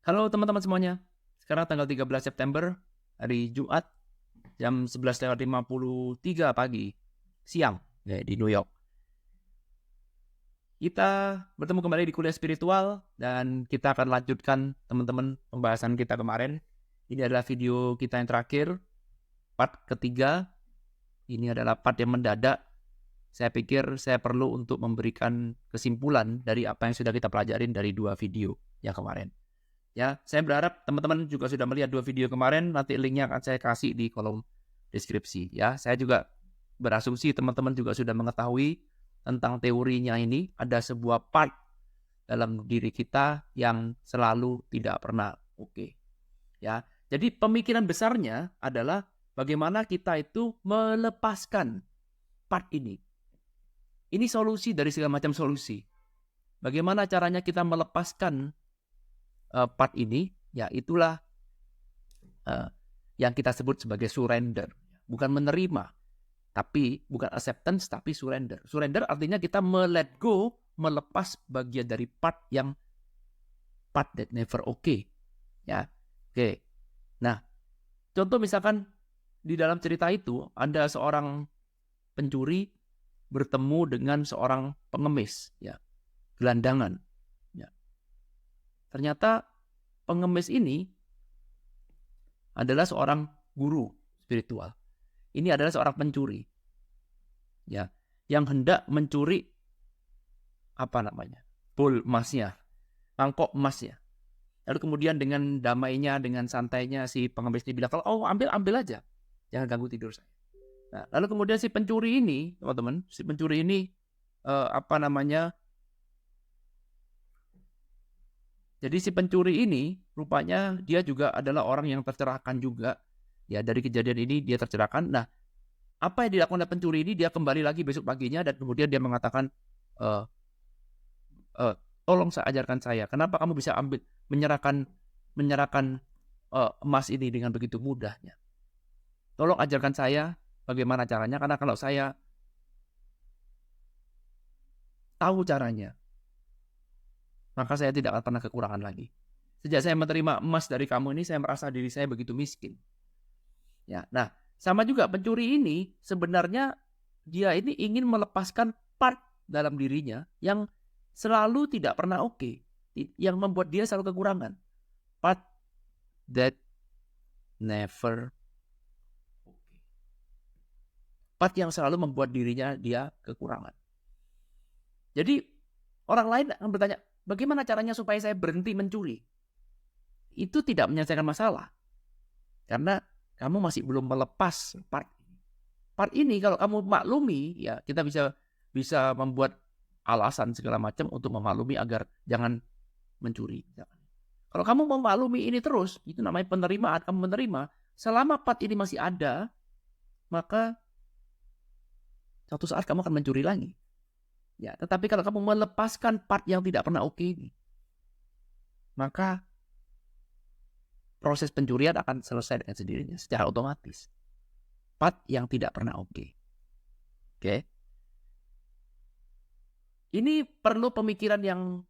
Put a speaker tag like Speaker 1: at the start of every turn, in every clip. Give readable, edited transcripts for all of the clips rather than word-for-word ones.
Speaker 1: Halo teman-teman semuanya. Sekarang tanggal 13 September, hari Jumat, jam 11:53 pagi, siang, ya, di New York. Kita bertemu kembali di kuliah spiritual, dan kita akan lanjutkan teman-teman pembahasan kita kemarin. Ini adalah video kita yang terakhir, part ketiga. Ini adalah part yang mendadak. Saya pikir saya perlu untuk memberikan kesimpulan dari apa yang sudah kita pelajarin dari dua video yang kemarin. Ya, saya berharap teman-teman juga sudah melihat dua video kemarin. Nanti linknya akan saya kasih di kolom deskripsi. Ya, saya juga berasumsi teman-teman juga sudah mengetahui tentang teorinya ini. Ada sebuah part dalam diri kita yang selalu tidak pernah oke. Ya, jadi pemikiran besarnya adalah bagaimana kita itu melepaskan part ini. Ini solusi dari segala macam solusi. Bagaimana caranya kita melepaskan part ini? Ya, itulah yang kita sebut sebagai surrender. Bukan menerima, tapi bukan acceptance, tapi surrender. Surrender artinya kita let go, melepas bagian dari part that never okay. Ya, oke. Nah, contoh misalkan di dalam cerita itu ada seorang pencuri bertemu dengan seorang pengemis, ya, gelandangan. Ya. Ternyata pengemis ini adalah seorang guru spiritual. Ini adalah seorang pencuri, ya, yang hendak mencuri bowl emasnya, mangkok emasnya. Lalu kemudian dengan damainya, dengan santainya si pengemis ini bilang, "Oh, ambil aja, jangan ganggu tidur saya." Nah, lalu kemudian si pencuri ini, teman-teman, jadi si pencuri ini rupanya dia juga adalah orang yang tercerahkan juga. Ya, dari kejadian ini dia tercerahkan. Nah, apa yang dilakukan oleh pencuri ini, dia kembali lagi besok paginya dan kemudian dia mengatakan, tolong ajarkan saya, kenapa kamu bisa menyerahkan emas ini dengan begitu mudahnya? Tolong ajarkan saya bagaimana caranya, karena kalau saya tahu caranya, maka saya tidak akan pernah kekurangan lagi. Sejak saya menerima emas dari kamu ini, saya merasa diri saya begitu miskin. Ya, nah, sama juga pencuri ini sebenarnya dia ini ingin melepaskan part dalam dirinya yang selalu tidak pernah oke, yang membuat dia selalu kekurangan. Part that never okay. Part yang selalu membuat dirinya dia kekurangan. Jadi orang lain akan bertanya, bagaimana caranya supaya saya berhenti mencuri? Itu tidak menyelesaikan masalah. Karena kamu masih belum melepas part ini. Part ini kalau kamu maklumi, ya kita bisa membuat alasan segala macam untuk memaklumi agar jangan mencuri. Kalau kamu memaklumi ini terus, itu namanya penerimaan. Kamu menerima, selama part ini masih ada, maka suatu saat kamu akan mencuri lagi. Ya, tetapi kalau kamu melepaskan part yang tidak pernah oke ini, maka proses pencurian akan selesai dengan sendirinya secara otomatis. Part yang tidak pernah oke. Oke. Ini perlu pemikiran yang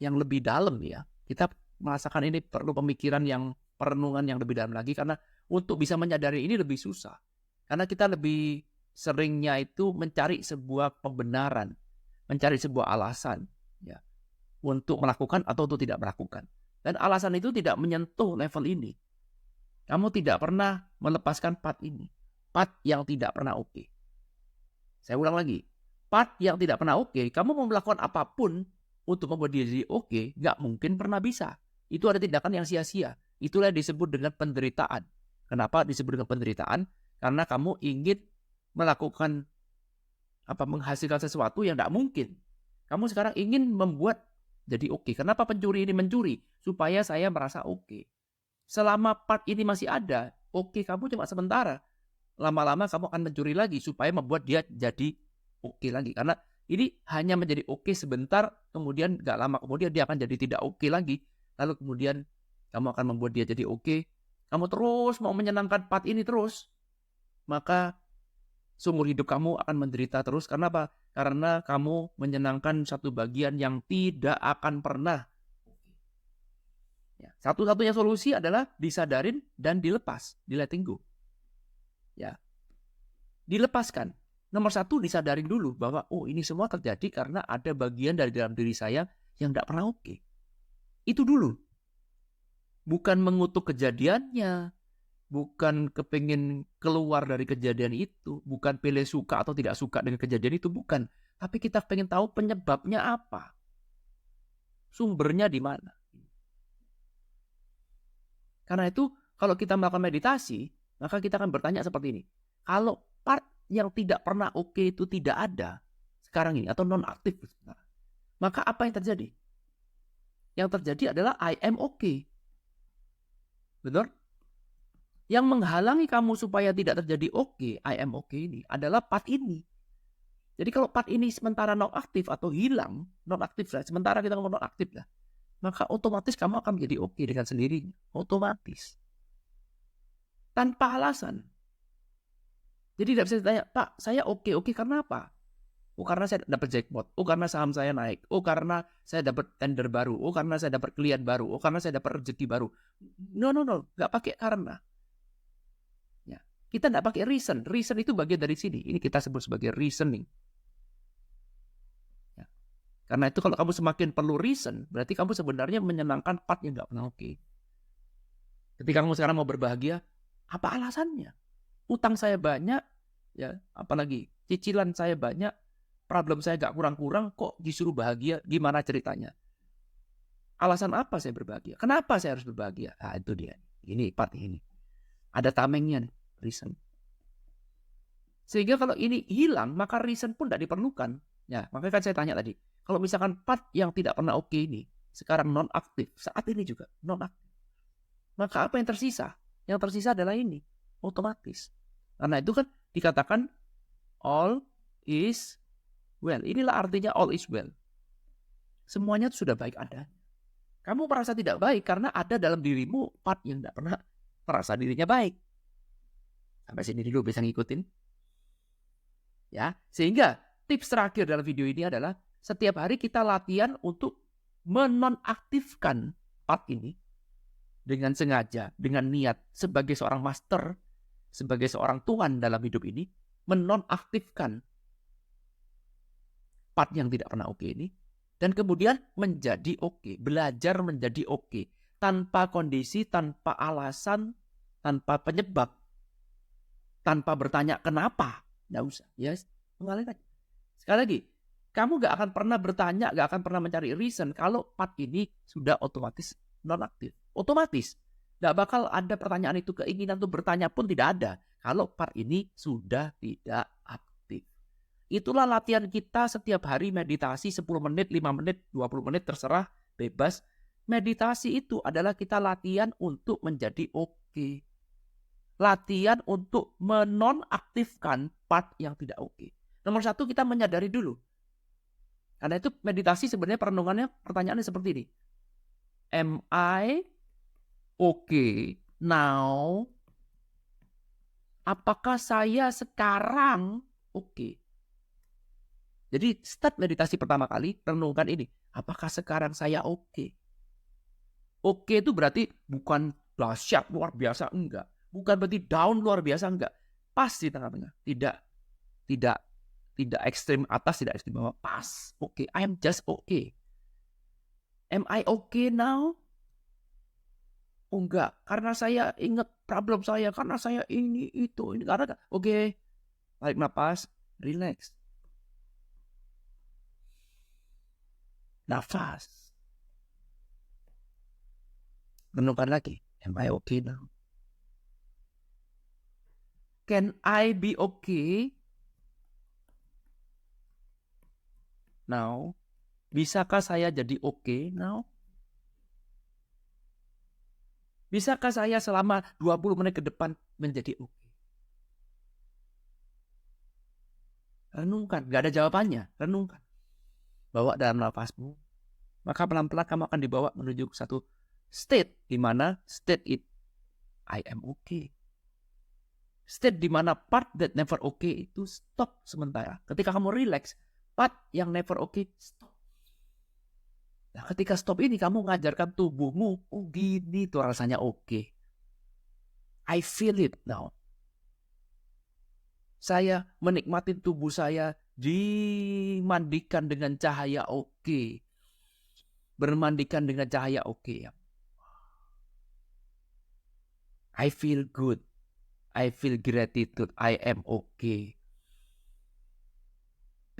Speaker 1: lebih dalam, ya. Kita merasakan ini perlu pemikiran perenungan yang lebih dalam lagi, karena untuk bisa menyadari ini lebih susah. Karena kita lebih seringnya itu mencari sebuah pembenaran, mencari sebuah alasan, ya, untuk melakukan atau untuk tidak melakukan. Dan alasan itu tidak menyentuh level ini. Kamu tidak pernah melepaskan part ini, part yang tidak pernah oke. Saya ulang lagi, part yang tidak pernah oke. Kamu mau melakukan apapun untuk membuat dia jadi oke, nggak mungkin pernah bisa. Itu ada tindakan yang sia-sia. Itulah yang disebut dengan penderitaan. Kenapa disebut dengan penderitaan? Karena kamu ingin menghasilkan sesuatu yang tidak mungkin. Kamu sekarang ingin membuat jadi oke. Kenapa pencuri ini mencuri? Supaya saya merasa oke. Selama part ini masih ada, oke kamu cuma sementara. Lama-lama kamu akan mencuri lagi supaya membuat dia jadi oke lagi. Karena ini hanya menjadi oke sebentar, kemudian gak lama kemudian dia akan jadi tidak oke lagi. Lalu kemudian kamu akan membuat dia jadi oke. Kamu terus mau menyenangkan part ini terus, maka seumur hidup kamu akan menderita terus. Karena apa? Karena kamu menyenangkan satu bagian yang tidak akan pernah Ya, satu-satunya solusi adalah disadarin dan dilepas, di letting go. Ya, dilepaskan. Nomor satu, disadarin dulu bahwa ini semua terjadi karena ada bagian dari dalam diri saya yang tidak pernah oke. Itu dulu. Bukan mengutuk kejadiannya, bukan kepingin keluar dari kejadian itu, bukan pilih suka atau tidak suka dengan kejadian itu, bukan. Tapi kita pengen tahu penyebabnya apa. Sumbernya di mana. Karena itu, kalau kita melakukan meditasi, maka kita akan bertanya seperti ini. Kalau part yang tidak pernah oke itu tidak ada sekarang ini, atau non-aktif, maka apa yang terjadi? Yang terjadi adalah I am okay. Betul? Yang menghalangi kamu supaya tidak terjadi I am okay ini adalah part ini. Jadi kalau part ini sementara non-aktif atau hilang, non-aktif lah, sementara kita ngomong non-aktif lah, maka otomatis kamu akan menjadi oke dengan sendirinya. Otomatis. Tanpa alasan. Jadi tidak bisa ditanya, Pak, saya oke karena apa? Karena saya dapat jackpot. Karena saham saya naik. Karena saya dapat tender baru. Karena saya dapat klien baru. Karena saya dapat rezeki baru. No. Nggak pakai karena. Ya. Kita nggak pakai reason. Reason itu bagian dari sini. Ini kita sebut sebagai reasoning. Ya. Karena itu kalau kamu semakin perlu reason, berarti kamu sebenarnya menyenangkan part yang nggak pernah oke. Ketika kamu sekarang mau berbahagia, apa alasannya? Utang saya banyak, ya, apalagi cicilan saya banyak, problem saya gak kurang-kurang, kok disuruh bahagia, gimana ceritanya? Alasan apa saya berbahagia? Kenapa saya harus berbahagia? Itu dia. Ini part ini. Ada tamengnya nih, reason. Sehingga kalau ini hilang, maka reason pun tidak diperlukan. Ya, makanya kan saya tanya tadi, kalau misalkan part yang tidak pernah oke ini, sekarang non-aktif, saat ini juga non-aktif, maka apa yang tersisa? Yang tersisa adalah ini, otomatis. Karena itu kan dikatakan all is well. Inilah artinya all is well. Semuanya sudah baik ada. Kamu merasa tidak baik karena ada dalam dirimu part yang tidak pernah merasa dirinya baik. Sampai sini dulu bisa ngikutin. Ya, sehingga tips terakhir dalam video ini adalah setiap hari kita latihan untuk menonaktifkan part ini dengan sengaja, dengan niat sebagai seorang master, sebagai seorang Tuhan dalam hidup ini, menonaktifkan part yang tidak pernah oke ini, dan kemudian menjadi oke, belajar menjadi oke, tanpa kondisi, tanpa alasan, tanpa penyebab, tanpa bertanya kenapa, nggak usah, ya, mengalir aja. Sekali lagi, kamu gak akan pernah bertanya, gak akan pernah mencari reason kalau part ini sudah otomatis nonaktif, otomatis. Gak bakal ada pertanyaan itu, keinginan untuk bertanya pun tidak ada kalau part ini sudah tidak aktif. Itulah latihan kita setiap hari meditasi 10 menit, 5 menit, 20 menit, terserah, bebas. Meditasi itu adalah kita latihan untuk menjadi oke. Latihan untuk menonaktifkan part yang tidak oke. Nomor satu, kita menyadari dulu. Karena itu meditasi sebenarnya perenungannya pertanyaannya seperti ini. Am I okay now? Apakah saya sekarang oke? Jadi start meditasi pertama kali, renungkan ini. Apakah sekarang saya oke? Oke itu berarti bukan dahsyat luar biasa, enggak. Bukan berarti down luar biasa, enggak. Pas di tengah-tengah. Tidak ekstrem atas, tidak ekstrem bawah. Pas. Oke, I am just okay. Am I okay now? Enggak, karena saya ingat problem saya, karena saya ini, itu, ini. Karena, oke, tarik nafas, relax. Nafas. Renungkan lagi. Am I okay now? Can I be okay now? Bisakah saya jadi okay now? Bisakah saya selama 20 menit ke depan menjadi oke? Renungkan, gak ada jawabannya. Renungkan. Bawa dalam nafasmu. Maka pelan-pelan kamu akan dibawa menuju satu state di mana state it I am okay. State di mana part that never okay itu stop sementara. Ketika kamu relax, part yang never okay stop. Nah, ketika stop ini kamu mengajarkan tubuhmu, oh gini tuh rasanya oke. I feel it now. Saya menikmati tubuh saya dimandikan dengan cahaya oke. Bermandikan dengan cahaya oke. I feel good. I feel gratitude. I am okay.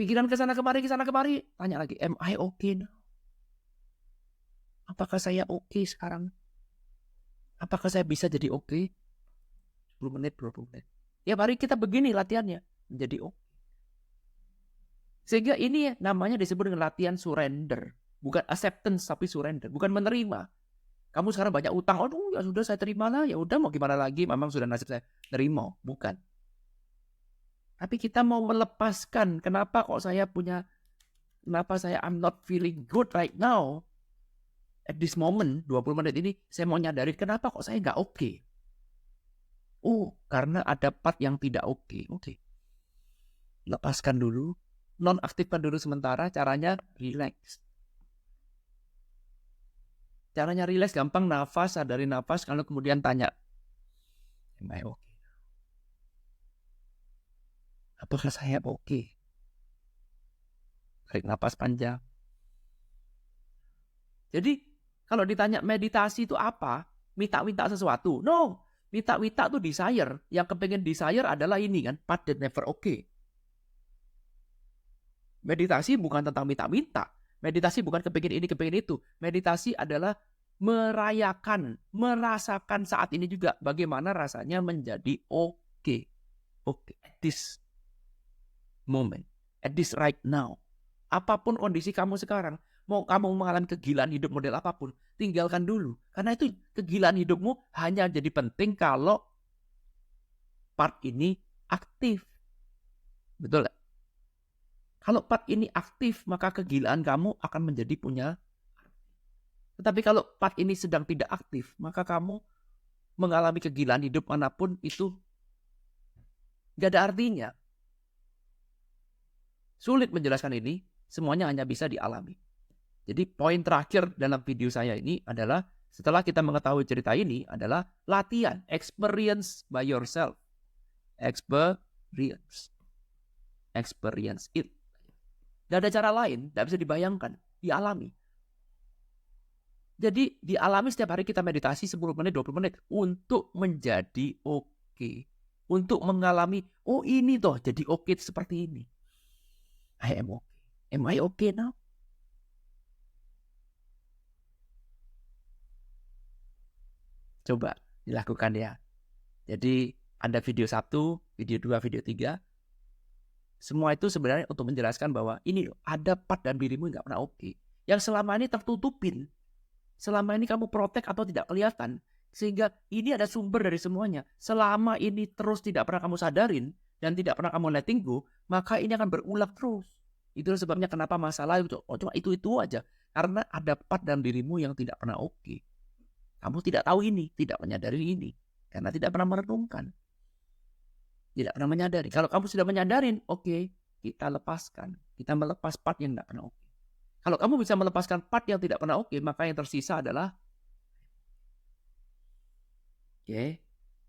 Speaker 1: Pikiran kesana kemari. Tanya lagi, am I okay now? Apakah saya oke sekarang? Apakah saya bisa jadi oke? 10 menit, 20 menit. Ya mari kita begini latihannya. Menjadi oke. Sehingga ini namanya disebut dengan latihan surrender. Bukan acceptance, tapi surrender. Bukan menerima. Kamu sekarang banyak utang. Aduh, ya sudah saya terima lah. Ya udah mau gimana lagi. Memang sudah nasib saya. Terima. Bukan. Tapi kita mau melepaskan. Kenapa saya I'm not feeling good right now. At this moment, 20 menit ini, saya mau nyadarin kenapa kok saya nggak oke. Oh, karena ada part yang tidak oke. Oke. Lepaskan dulu. Nonaktifkan dulu sementara. Caranya relax. Caranya relax gampang. Nafas, sadari nafas. Kalau kemudian tanya, am I okay? Apakah saya oke? Tarik nafas panjang. Jadi, kalau ditanya meditasi itu apa? Minta-minta sesuatu. No. Minta-minta itu desire. Yang kepengen desire adalah ini kan. Part that never okay. Meditasi bukan tentang minta-minta. Meditasi bukan kepengen ini, kepengen itu. Meditasi adalah merayakan, merasakan saat ini juga. Bagaimana rasanya menjadi okay. Okay. At this moment. At this right now. Apapun kondisi kamu sekarang. Mau kamu mengalami kegilaan hidup model apapun, tinggalkan dulu. Karena itu kegilaan hidupmu hanya jadi penting kalau part ini aktif. Betul gak? Kalau part ini aktif, maka kegilaan kamu akan menjadi punya. Tetapi kalau part ini sedang tidak aktif, maka kamu mengalami kegilaan hidup manapun itu gak ada artinya. Sulit menjelaskan ini, semuanya hanya bisa dialami. Jadi poin terakhir dalam video saya ini adalah setelah kita mengetahui cerita ini adalah latihan, experience by yourself. Experience it. Tidak ada cara lain, tidak bisa dibayangkan, dialami. Jadi dialami setiap hari kita meditasi 10 menit, 20 menit untuk menjadi oke. Untuk mengalami, oh ini toh jadi oke seperti ini. I am okay. Am I okay now? Coba dilakukan ya. Jadi ada video 1, video 2, video 3. Semua itu sebenarnya untuk menjelaskan bahwa ini loh, ada part dalam dirimu yang gak pernah oke. Yang selama ini tertutupin. Selama ini kamu protek atau tidak kelihatan. Sehingga ini ada sumber dari semuanya. Selama ini terus tidak pernah kamu sadarin dan tidak pernah kamu letting go, maka ini akan berulang terus. Itulah sebabnya kenapa masalah itu cuma itu aja. Karena ada part dalam dirimu yang tidak pernah oke. Kamu tidak tahu ini, tidak menyadari ini. Karena tidak pernah merenungkan. Tidak pernah menyadari. Kalau kamu sudah menyadarin, oke, kita lepaskan. Kita melepas part yang tidak pernah oke. Kalau kamu bisa melepaskan part yang tidak pernah oke, maka yang tersisa adalah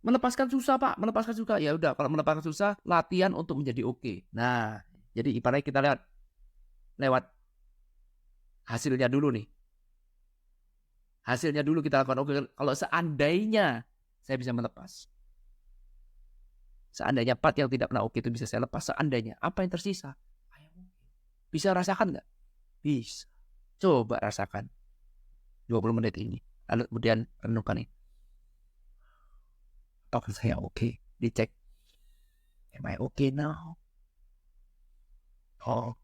Speaker 1: melepaskan susah, Pak. Melepaskan susah. Ya udah, kalau melepaskan susah, latihan untuk menjadi oke. Nah, jadi ibaratnya kita lihat lewat hasilnya dulu nih. Hasilnya dulu kita lakukan. Oke, kalau seandainya saya bisa melepas. Seandainya part yang tidak pernah oke itu bisa saya lepas. Seandainya. Apa yang tersisa? Bisa rasakan nggak? Bisa. Coba rasakan. 20 menit ini. Lalu kemudian renungkan ini. Apakah saya oke? Dicek. Am I okay now? Oh,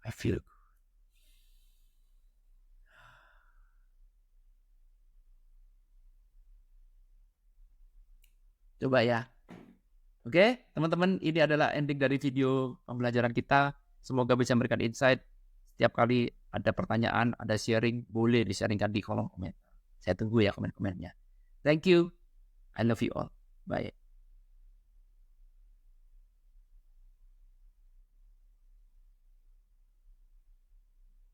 Speaker 1: I feel good. Coba ya. Oke, teman-teman, ini adalah ending dari video pembelajaran kita. Semoga bisa memberikan insight. Setiap kali ada pertanyaan, ada sharing, boleh di-sharingkan di kolom komen. Saya tunggu ya komen-komennya. Thank you. I love you all. Bye.